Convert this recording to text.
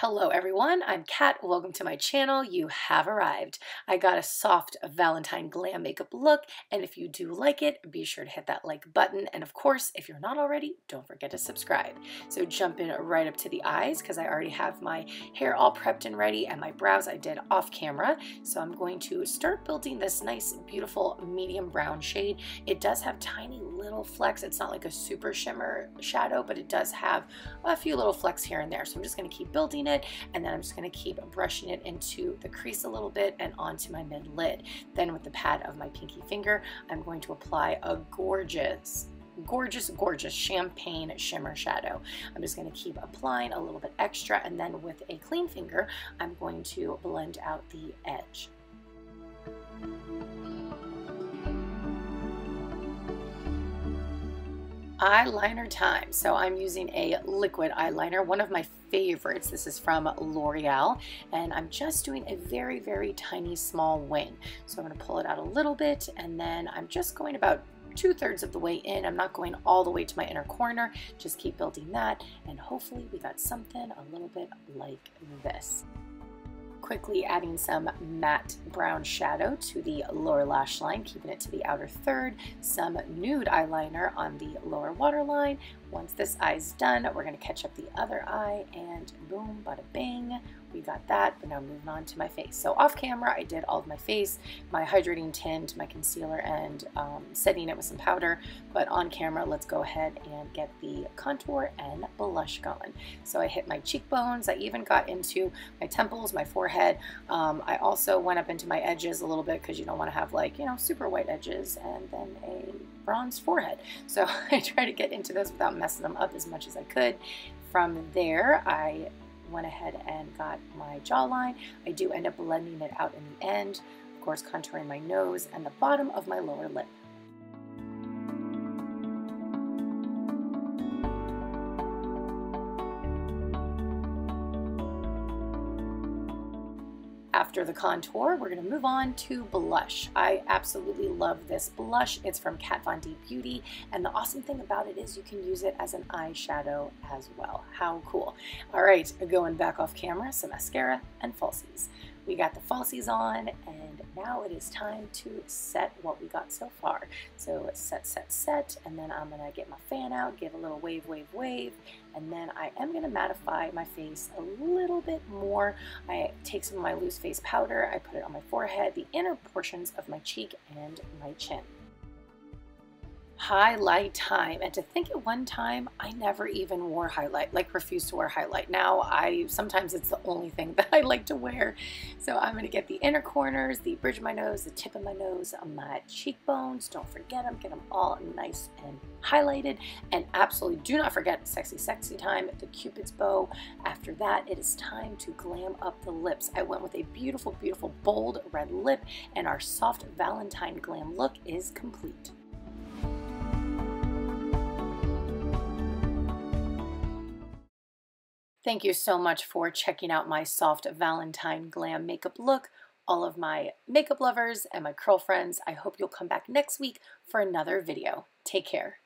Hello everyone, I'm Kat. Welcome to my channel. You have arrived. I got a soft Valentine glam makeup look, and if you do like it, be sure to hit that like button. And of course, if you're not already, don't forget to subscribe. So jump in right up to the eyes because I already have my hair all prepped and ready, and my brows I did off camera. So I'm going to start building this nice, beautiful medium brown shade. It does have tiny little flecks. It's not like a super shimmer shadow, but it does have a few little flecks here and there. So I'm just going to keep building it, and then I'm just going to keep brushing it into the crease a little bit and onto my mid lid. Then with the pad of my pinky finger, I'm going to apply a gorgeous champagne shimmer shadow. I'm just going to keep applying a little bit extra, and then with a clean finger, I'm going to blend out the edge. Eyeliner time. So I'm using a liquid eyeliner, one of my favorites. This is from L'Oreal, and I'm just doing a very, very tiny small wing. So I'm going to pull it out a little bit, and then I'm just going about 2/3 of the way in. I'm not going all the way to my inner corner. Just keep building that, and hopefully we got something a little bit like this. Quickly adding some matte brown shadow to the lower lash line, keeping it to the outer third, some nude eyeliner on the lower waterline. Once this eye's done, we're going to catch up the other eye, and boom, bada bing, we got that. But now moving on to my face. So off camera, I did all of my face, my hydrating tint, my concealer, and setting it with some powder. But on camera, let's go ahead and get the contour and blush going. So I hit my cheekbones. I even got into my temples, my forehead. I also went up into my edges a little bit because you don't want to have, like, super white edges and then a bronzed forehead. So I try to get into those without messing them up as much as I could. From there, I went ahead and got my jawline. I do end up blending it out in the end, of course contouring my nose and the bottom of my lower lip. After the contour, we're going to move on to blush. I absolutely love this blush. It's from Kat Von D Beauty, and the awesome thing about it is you can use it as an eyeshadow as well. How cool. All right, going back off camera, some mascara and falsies. We got the falsies on, and now it is time to set what we got so far. So set, and then I'm gonna get my fan out, give a little wave, and then I am gonna mattify my face a little bit more. I take some of my loose face powder, I put it on my forehead, the inner portions of my cheek, and my chin. Highlight time. And to think at one time I never even wore highlight, like refused to wear highlight. Now sometimes it's the only thing that I like to wear. So I'm going to get the inner corners, the bridge of my nose, the tip of my nose, on my cheekbones. Don't forget them, get them all nice and highlighted. And absolutely do not forget sexy time, the Cupid's bow. After that, it is time to glam up the lips. I went with a beautiful bold red lip, and our soft Valentine glam look is complete. Thank you so much for checking out my soft Valentine glam makeup look. All of my makeup lovers and my curl friends, I hope you'll come back next week for another video. Take care.